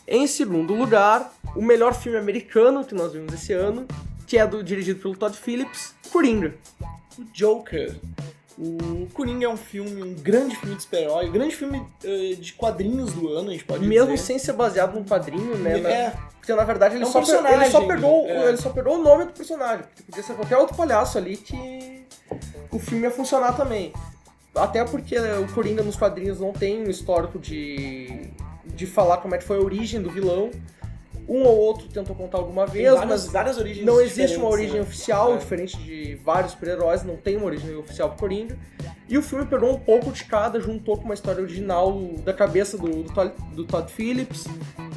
Em segundo lugar, o melhor filme americano que nós vimos esse ano, que é dirigido pelo Todd Phillips, Coringa. O Joker. O Coringa é um grande filme de super-herói, um grande filme de quadrinhos do ano, a gente pode dizer. Mesmo sem ser baseado num quadrinho, né? Porque na verdade ele só pegou o nome do personagem. Podia ser qualquer outro palhaço ali que o filme ia funcionar também. Até porque o Coringa nos quadrinhos não tem um histórico de falar como é que foi a origem do vilão. Um ou outro tentou contar alguma vez, mas várias origens não existe uma origem oficial, diferente de vários super-heróis, não tem uma origem oficial pro Coringa. E o filme pegou um pouco de cada, juntou com uma história original da cabeça do Todd Phillips,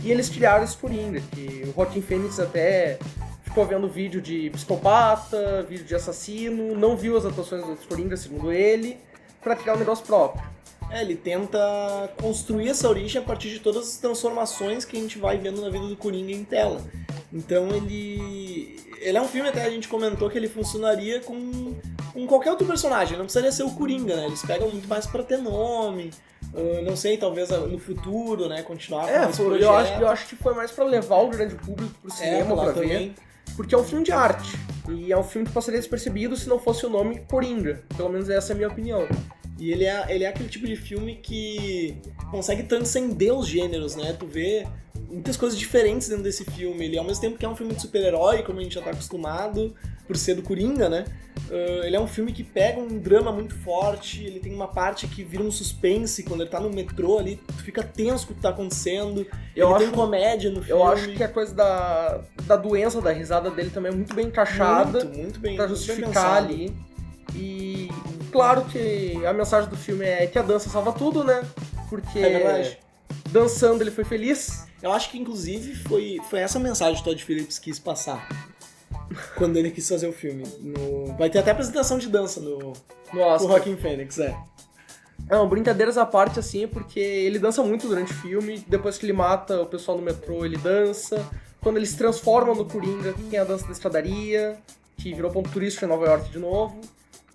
e eles criaram esse Coringa, que o Joaquin Phoenix até ficou vendo vídeo de psicopata, vídeo de assassino, não viu as atuações dos Coringas, segundo ele, pra criar um negócio próprio. Ele tenta construir essa origem a partir de todas as transformações que a gente vai vendo na vida do Coringa em tela. Então ele é um filme, até a gente comentou que ele funcionaria com qualquer outro personagem, não precisaria ser o Coringa, né? Eles pegam muito mais pra ter nome, não sei, talvez no futuro, né, continuar com esse projeto. Eu acho que foi mais pra levar o grande público pro cinema, pra ver, porque é um filme de arte, e é um filme que passaria despercebido se não fosse o nome Coringa, pelo menos essa é a minha opinião. E ele é aquele tipo de filme que consegue transcender os gêneros, né? Tu vê muitas coisas diferentes dentro desse filme. Ele, ao mesmo tempo que é um filme de super-herói, como a gente já tá acostumado, por ser do Coringa, né? Ele é um filme que pega um drama muito forte, ele tem uma parte que vira um suspense, quando ele tá no metrô ali, tu fica tenso com o que tá acontecendo. Tem comédia no filme. Eu acho que a coisa da doença, da risada dele também é muito bem encaixada. Muito bem. Pra justificar ali. E claro que a mensagem do filme é que a dança salva tudo, né? Porque dançando ele foi feliz. Eu acho que inclusive foi essa mensagem que o Todd Phillips quis passar quando ele quis fazer o filme. Vai ter até apresentação de dança no Joaquin Phoenix, Não, brincadeiras à parte, assim, porque ele dança muito durante o filme. Depois que ele mata o pessoal no metrô, ele dança. Quando ele se transforma no Coringa, tem a dança da escadaria, que virou ponto turístico em Nova York de novo.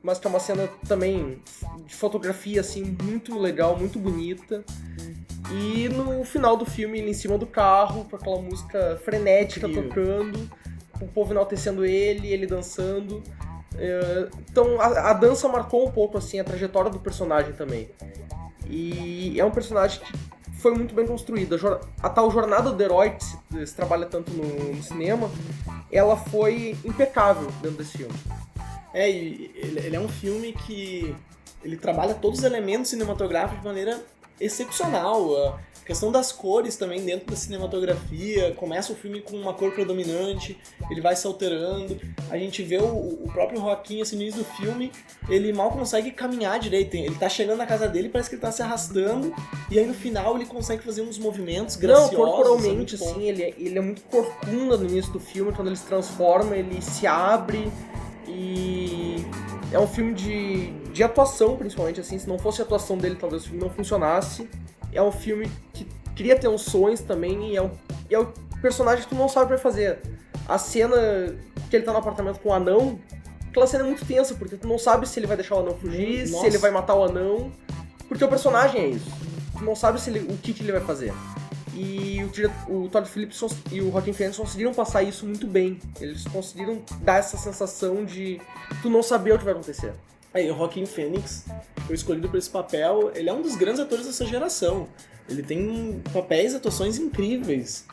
Mas que é uma cena também de fotografia, assim, muito legal, muito bonita. E no final do filme, ele em cima do carro, com aquela música frenética tocando, o povo enaltecendo ele dançando. Então a dança marcou um pouco, assim, a trajetória do personagem também. E é um personagem que foi muito bem construída. A tal jornada do herói, que se trabalha tanto no cinema, ela foi impecável dentro desse filme. E ele é um filme que ele trabalha todos os elementos cinematográficos de maneira excepcional. A questão das cores também dentro da cinematografia, começa o filme com uma cor predominante, ele vai se alterando. A gente vê o próprio Joaquin, assim, no início do filme, ele mal consegue caminhar direito. Ele tá chegando na casa dele, parece que ele tá se arrastando, e aí no final ele consegue fazer uns movimentos graciosos. Não, corporalmente, assim, ele é muito corcunda no início do filme, quando ele se transforma, ele se abre. E é um filme de atuação, principalmente, assim. Se não fosse a atuação dele, talvez o filme não funcionasse. É um filme que cria tensões também, e é o personagem que tu não sabe o que vai fazer. A cena que ele tá no apartamento com o anão, aquela cena é muito tensa, porque tu não sabe se ele vai deixar o anão fugir, se ele vai matar o anão, porque o personagem é isso. Tu não sabe o que ele vai fazer. E o Todd Phillips e o Joaquin Phoenix conseguiram passar isso muito bem. Eles conseguiram dar essa sensação de tu não saber o que vai acontecer. O Joaquin Phoenix foi escolhido por esse papel. Ele é um dos grandes atores dessa geração. Ele tem papéis e atuações incríveis.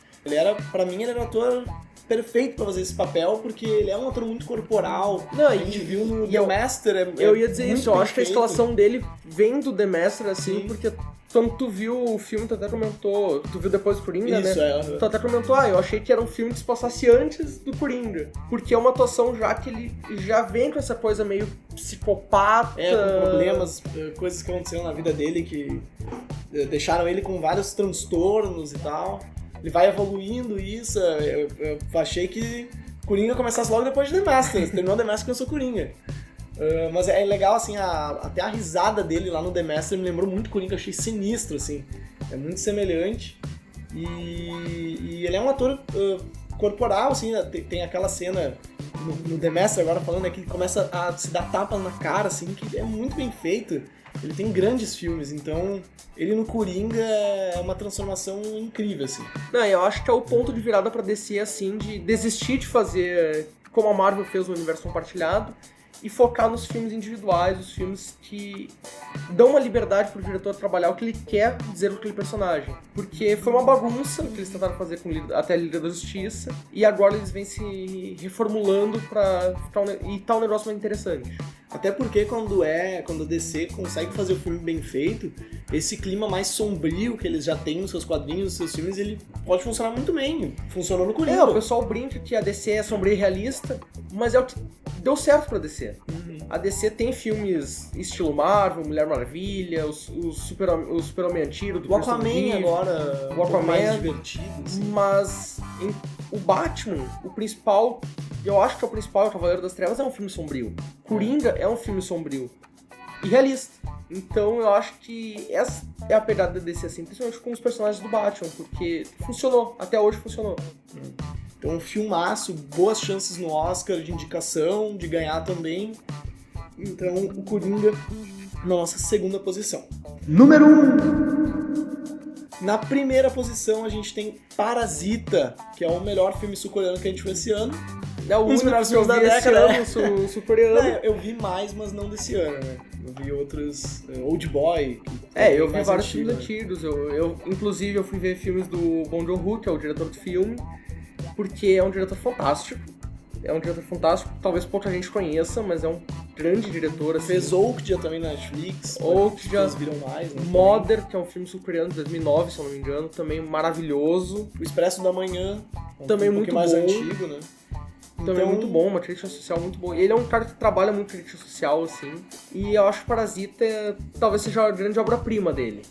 Pra mim, ele era um ator perfeito pra fazer esse papel, porque ele é um ator muito corporal. A gente viu no The Master. Eu ia dizer isso, eu acho que a escalação dele vem do The Master, assim, porque quando tu viu o filme, tu até comentou, tu viu depois do Coringa, isso, né? Tu até comentou, eu achei que era um filme que se passasse antes do Coringa, porque é uma atuação já que ele já vem com essa coisa meio psicopata. Com problemas, coisas que aconteceram na vida dele que deixaram ele com vários transtornos e tal. Ele vai evoluindo isso. Eu achei que Coringa começasse logo depois de The Master. Terminou The Master, começou Coringa. Mas é legal, assim, até a risada dele lá no The Master me lembrou muito Coringa, achei sinistro, assim. É muito semelhante. E ele é um ator corporal, assim, tem aquela cena no The Master, agora falando, que ele começa a se dar tapas na cara, assim, que é muito bem feito. Ele tem grandes filmes, então ele no Coringa é uma transformação incrível, assim. Eu acho que é o ponto de virada pra DC, assim, de desistir de fazer como a Marvel fez o universo compartilhado e focar nos filmes individuais, os filmes que dão uma liberdade pro diretor trabalhar o que ele quer dizer com aquele personagem. Porque foi uma bagunça o que eles tentaram fazer até a Liga da Justiça, e agora eles vêm se reformulando pra ficar um negócio mais interessante. Até porque quando a DC consegue fazer o filme bem feito, esse clima mais sombrio que eles já têm nos seus quadrinhos, nos seus filmes, ele pode funcionar muito bem. Funcionou no Coringa. O pessoal brinca que a DC é sombria e realista, mas é o que deu certo pra DC. A DC tem filmes estilo Marvel, Mulher Maravilha, o Super-Homem Antigo, o Aquaman agora, o Aquaman, mais divertido. Assim. Mas O Batman, o principal, eu acho que é o principal, o Cavaleiro das Trevas, é um filme sombrio. Coringa é um filme sombrio e realista. Então eu acho que essa é a pegada da DC, assim, principalmente com os personagens do Batman, porque funcionou, até hoje funcionou. Então um filmaço, boas chances no Oscar de indicação, de ganhar também. Então o Coringa na nossa segunda posição. Número 1. Na primeira posição a gente tem Parasita, que é o melhor filme sul-coreano que a gente viu esse ano. É o único melhores filme da década sul-coreano. Eu vi mais, mas não desse ano, né? Eu vi outros, Old Boy. Eu vi vários filmes antigos. Inclusive, eu fui ver filmes do Bong Joon-ho, que é o diretor do filme, porque é um diretor fantástico. Talvez pouca gente conheça, mas é um grande diretor. Assim. Fez Okja também na Netflix. Okja, vocês viram mais, né? Mother, que é um filme sul-coreano de 2009, se eu não me engano, também maravilhoso. O Expresso da Manhã, também muito mais bom. Antigo, né? Também muito bom, uma crítica social muito boa. Ele é um cara que trabalha muito crítica social, assim. E eu acho que Parasita talvez seja a grande obra-prima dele.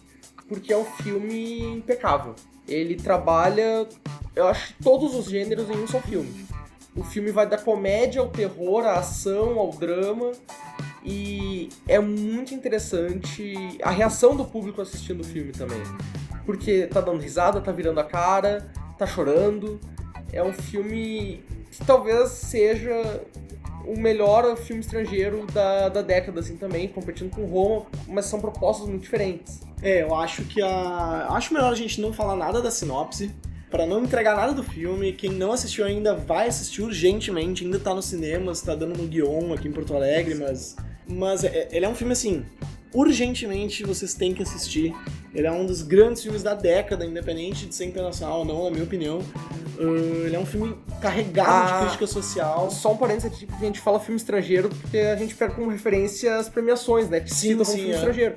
Porque é um filme impecável. Ele trabalha, eu acho, todos os gêneros em um só filme. O filme vai da comédia ao terror, à ação, ao drama. E é muito interessante a reação do público assistindo o filme também. Porque tá dando risada, tá virando a cara, tá chorando. É um filme que talvez seja o melhor filme estrangeiro da década, assim, também, competindo com Roma, mas são propostas muito diferentes. Eu acho que acho melhor a gente não falar nada da sinopse, pra não entregar nada do filme. Quem não assistiu ainda vai assistir urgentemente, ainda tá nos cinemas, tá dando no Guion aqui em Porto Alegre, mas ele é um filme, assim, urgentemente vocês têm que assistir. Ele é um dos grandes filmes da década, independente de ser internacional ou não, na minha opinião. Ele é um filme carregado de crítica social. Só um parênteses aqui, porque a gente fala filme estrangeiro, porque a gente pega como referência as premiações, né? Que citam como filme estrangeiro.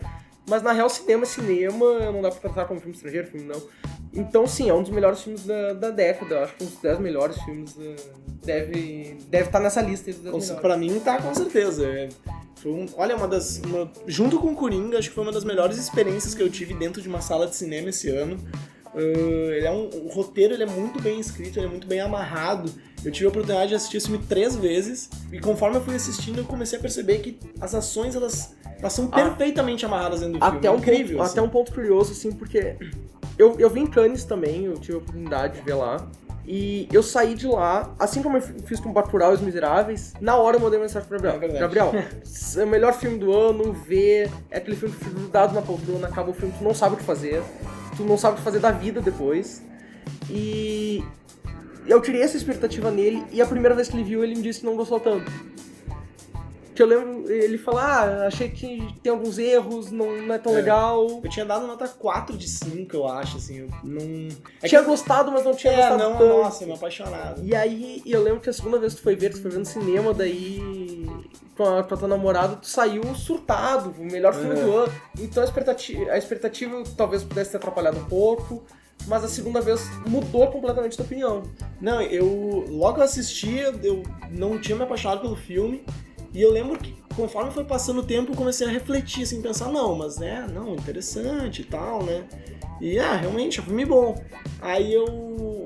Mas na real, cinema é cinema, não dá pra tratar como filme estrangeiro, filme não. Então sim, é um dos melhores filmes da década. Eu acho que um dos 10 melhores filmes deve estar nessa lista. Pra mim tá, com certeza. Olha, junto com o Coringa, acho que foi uma das melhores experiências que eu tive dentro de uma sala de cinema esse ano. O roteiro ele é muito bem escrito, ele é muito bem amarrado. Eu tive a oportunidade de assistir esse filme 3 vezes, e conforme eu fui assistindo, eu comecei a perceber que as ações, elas são perfeitamente amarradas dentro do filme. Incrível, até um ponto curioso, assim, porque eu vi em Cannes também, eu tive a oportunidade de ver lá. E eu saí de lá, assim como eu fiz com Bacurau e Os Miseráveis, na hora eu mandei mensagem pro Gabriel. Gabriel, é o melhor filme do ano, é aquele filme que fica dado na poltrona, acaba o filme, tu não sabe o que fazer, tu não sabe o que fazer da vida depois. E eu tirei essa expectativa nele, e a primeira vez que ele viu, ele me disse que não gostou tanto. Que eu lembro, ele falar, achei que tem alguns erros, não é tão legal. Eu tinha dado nota 4 de 5, eu acho, assim, eu não... Tinha gostado, mas não tinha gostado tanto. Nossa, me apaixonado. E aí, eu lembro que a segunda vez que tu foi ver no cinema, daí, com a tua namorada, tu saiu surtado, o melhor filme do ano. Então a expectativa talvez pudesse ter atrapalhado um pouco, mas a segunda vez mudou completamente tua opinião. Não, logo eu assisti, eu não tinha me apaixonado pelo filme. E eu lembro que, conforme foi passando o tempo, eu comecei a refletir, assim, pensar, interessante e tal, né? E, realmente, é um filme bom. Aí eu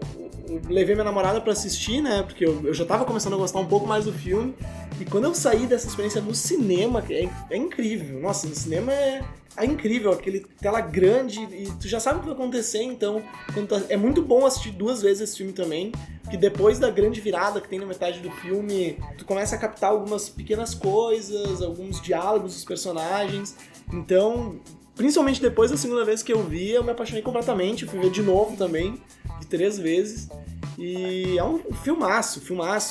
levei minha namorada pra assistir, né? Porque eu já tava começando a gostar um pouco mais do filme. E quando eu saí dessa experiência no cinema, é incrível. Nossa, no cinema é incrível, aquele tela grande e tu já sabe o que vai acontecer, então é muito bom assistir 2 vezes esse filme também, que depois da grande virada que tem na metade do filme, tu começa a captar algumas pequenas coisas, alguns diálogos dos personagens, então, principalmente depois da segunda vez que eu vi, eu me apaixonei completamente, eu fui ver de novo também, de 3 vezes, e é um filmaço,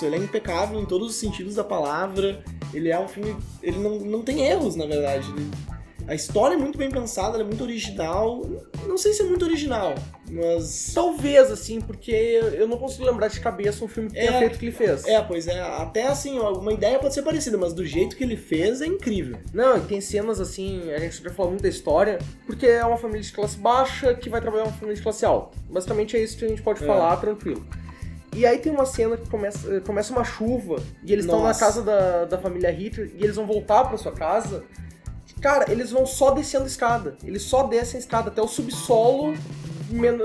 ele é impecável em todos os sentidos da palavra, ele é um filme, ele não tem erros, na verdade, a história é muito bem pensada, ela é muito original. Não sei se é muito original, mas... Talvez, assim, porque eu não consigo lembrar de cabeça um filme que tenha feito o que ele fez. Pois é. Até, assim, uma ideia pode ser parecida, mas do jeito que ele fez é incrível. Não, tem cenas, assim, a gente já falou muito da história, porque é uma família de classe baixa que vai trabalhar uma família de classe alta. Basicamente é isso que a gente pode falar, tranquilo. E aí tem uma cena que começa uma chuva, e eles estão na casa da família Hitler, e eles vão voltar pra sua casa... Cara, eles vão só descendo a escada. Eles só descem a escada até o subsolo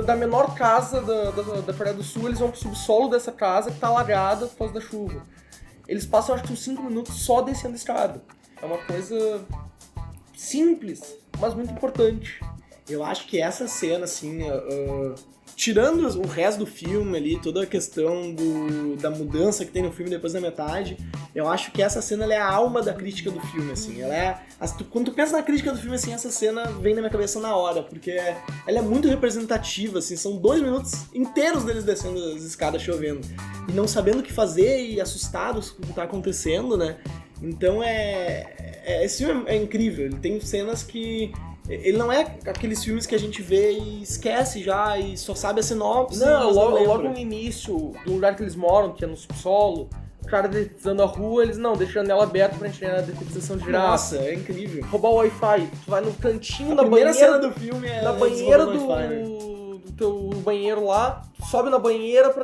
da menor casa da Coreia do Sul, eles vão pro subsolo dessa casa que tá alagada por causa da chuva. Eles passam, acho que uns 5 minutos só descendo a escada. É uma coisa simples, mas muito importante. Eu acho que essa cena, assim, tirando o resto do filme ali, toda a questão da mudança que tem no filme depois da metade, eu acho que essa cena ela é a alma da crítica do filme, assim. Ela é... Quando tu pensa na crítica do filme, assim, essa cena vem na minha cabeça na hora, porque ela é muito representativa, assim, são 2 minutos inteiros deles descendo as escadas chovendo. E não sabendo o que fazer e assustados com o que tá acontecendo, né? Então esse filme é incrível, ele tem cenas que... Ele não é aqueles filmes que a gente vê e esquece já e só sabe a sinopse. Não, logo no início, do lugar que eles moram, que é no subsolo, o cara detetizando a rua, eles não, deixam a janela aberta pra gente ver a detetização de girafa. Nossa, é incrível. Roubar o Wi-Fi, tu vai no cantinho da banheira. A primeira banheira, cena do filme é na banheira do teu banheiro lá, sobe na banheira,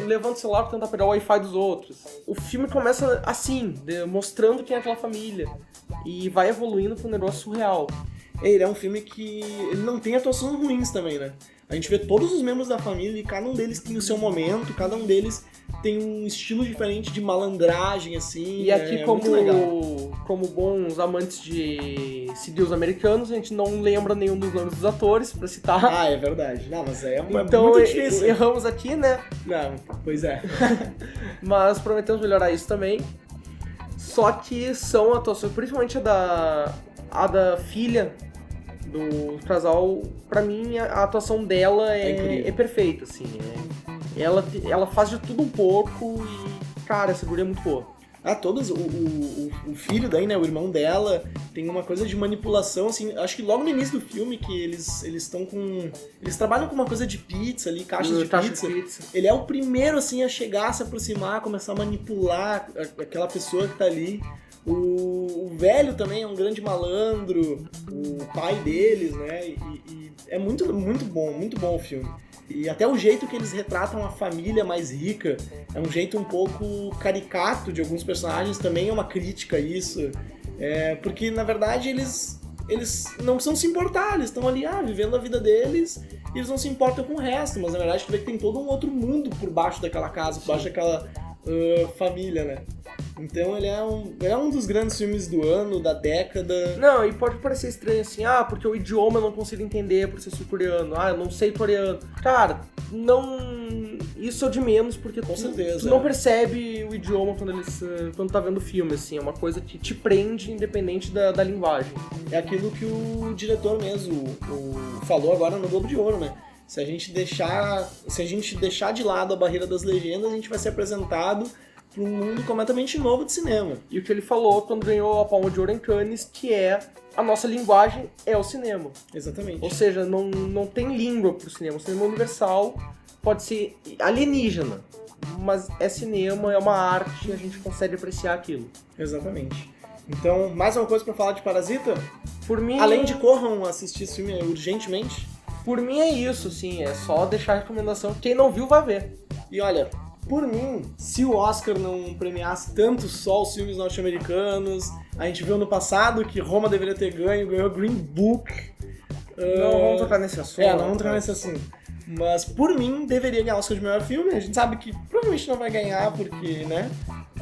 levanta o celular pra tentar pegar o Wi-Fi dos outros. O filme começa assim, mostrando quem é aquela família, e vai evoluindo pra um negócio surreal. Ele é um filme que ele não tem atuações ruins também, né? A gente vê todos os membros da família e cada um deles tem o seu momento, cada um deles tem um estilo diferente de malandragem, assim. E aqui, como bons amantes de CDs americanos, a gente não lembra nenhum dos nomes dos atores, pra citar. Ah, é verdade. Não, mas é muito difícil. Erramos aqui, né? Não, pois é. Mas prometemos melhorar isso também. Só que são atuações, principalmente a da filha do casal, pra mim a atuação dela é perfeita, assim. Ela faz de tudo um pouco e, cara, essa guria é muito boa. Todos, o filho daí, né, o irmão dela, tem uma coisa de manipulação, assim, acho que logo no início do filme que eles estão com... Eles trabalham com uma coisa de pizza ali, caixas de pizza. Ele é o primeiro, assim, a chegar, a se aproximar, começar a manipular aquela pessoa que tá ali. O velho também é um grande malandro, o pai deles, né, e é muito, muito bom o filme. E até o jeito que eles retratam a família mais rica é um jeito um pouco caricato de alguns personagens, também é uma crítica a isso, porque na verdade eles não precisam se importar, eles estão ali vivendo a vida deles e eles não se importam com o resto, mas na verdade tu vê que tem todo um outro mundo por baixo daquela casa, por baixo daquela família, né? Então ele é um dos grandes filmes do ano, da década. Não, e pode parecer estranho assim, porque o idioma eu não consigo entender por ser sul-coreano, eu não sei coreano. Cara, isso é de menos, porque com certeza, tu não percebe o idioma quando tá vendo o filme, assim, é uma coisa que te prende independente da linguagem. É aquilo que o diretor mesmo falou agora no Globo de Ouro, né? Se a gente deixar de lado a barreira das legendas, a gente vai ser apresentado para um mundo completamente novo de cinema. E o que ele falou quando ganhou a Palma de Ouro em Cannes, que é a nossa linguagem é o cinema. Exatamente. Ou seja, não tem língua pro cinema. O cinema universal pode ser alienígena, mas é cinema, é uma arte, a gente consegue apreciar aquilo. Exatamente. Então, mais uma coisa para falar de Parasita? Por mim... Além de corram assistir esse filme urgentemente? Por mim é isso, sim. É só deixar a recomendação. Quem não viu, vai ver. E olha, por mim, se o Oscar não premiasse tanto só os filmes norte-americanos, a gente viu no passado que Roma deveria ter ganhou Green Book. Não vamos tocar nesse assunto. Não vamos tocar nesse assunto. Mas por mim, deveria ganhar o Oscar de melhor filme. A gente sabe que provavelmente não vai ganhar, porque, né?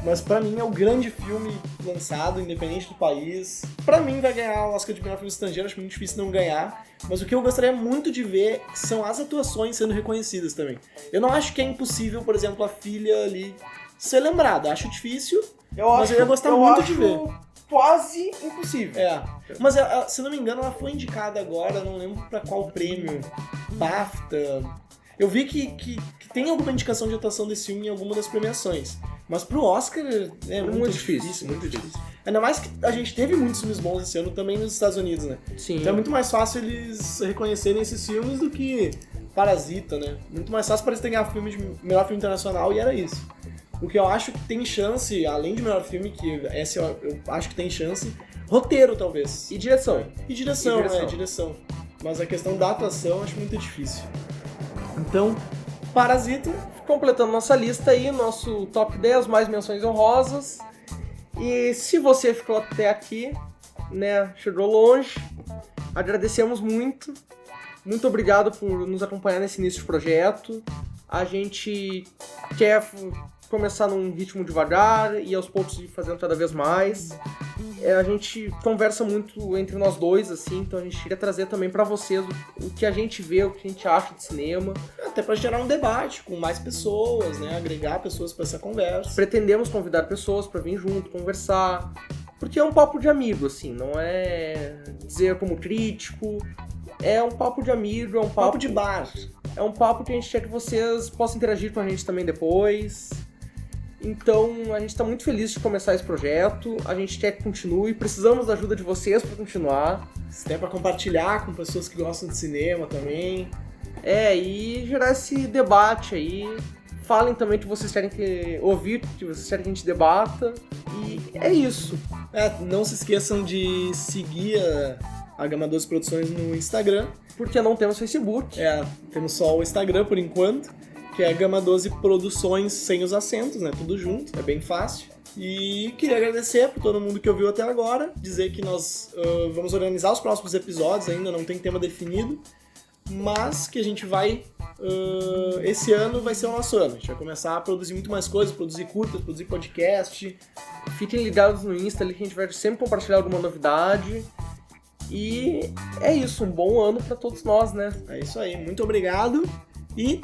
Mas pra mim é o grande filme lançado, independente do país. Pra mim vai ganhar o Oscar de melhor filme estrangeiro, acho muito difícil não ganhar. Mas o que eu gostaria muito de ver são as atuações sendo reconhecidas também. Eu não acho que é impossível, por exemplo, a filha ali ser lembrada. Acho difícil, mas eu ia gostar muito de ver. Quase impossível. Mas, se não me engano, ela foi indicada agora, não lembro pra qual prêmio. BAFTA. Eu vi que tem alguma indicação de atuação desse filme em alguma das premiações. Mas pro Oscar é muito difícil. Ainda mais que a gente teve muitos filmes bons esse ano também nos Estados Unidos, né? Sim. Então é muito mais fácil eles reconhecerem esses filmes do que Parasita, né? Muito mais fácil para eles terem filme de melhor filme internacional e era isso. O que eu acho que tem chance, além de melhor filme, que esse eu acho que tem chance, roteiro talvez. E direção. Direção. Mas a questão da atuação eu acho muito difícil. Então, Parasita, completando nossa lista aí, nosso top 10, mais menções honrosas. E se você ficou até aqui, né, chegou longe, agradecemos muito. Muito obrigado por nos acompanhar nesse início de projeto. A gente quer começar num ritmo devagar e aos poucos ir fazendo cada vez mais. A gente conversa muito entre nós dois, assim, então a gente queria trazer também pra vocês o que a gente vê, o que a gente acha de cinema. Até pra gerar um debate com mais pessoas, né? Agregar pessoas pra essa conversa. Pretendemos convidar pessoas pra vir junto, conversar, porque é um papo de amigo, assim, não é dizer como crítico, é um papo de amigo, é um papo de bar. É um papo que a gente quer que vocês possam interagir com a gente também depois. Então, a gente está muito feliz de começar esse projeto, a gente quer que continue, precisamos da ajuda de vocês para continuar. Se tem para compartilhar com pessoas que gostam de cinema também. E gerar esse debate aí. Falem também que vocês querem ouvir, que vocês querem que a gente debata. E é isso. Não se esqueçam de seguir a Gama 12 Produções no Instagram. Porque não temos Facebook. Temos só o Instagram por enquanto, que é Gama 12 Produções sem os acentos, né? Tudo junto, é bem fácil. E queria agradecer por todo mundo que ouviu até agora, dizer que nós vamos organizar os próximos episódios, ainda não tem tema definido, mas que a gente vai, esse ano vai ser o nosso ano. A gente vai começar a produzir muito mais coisas, produzir curtas, produzir podcast. Fiquem ligados no Insta ali que a gente vai sempre compartilhar alguma novidade. E é isso, um bom ano pra todos nós, né? É isso aí, muito obrigado e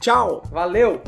tchau! Valeu!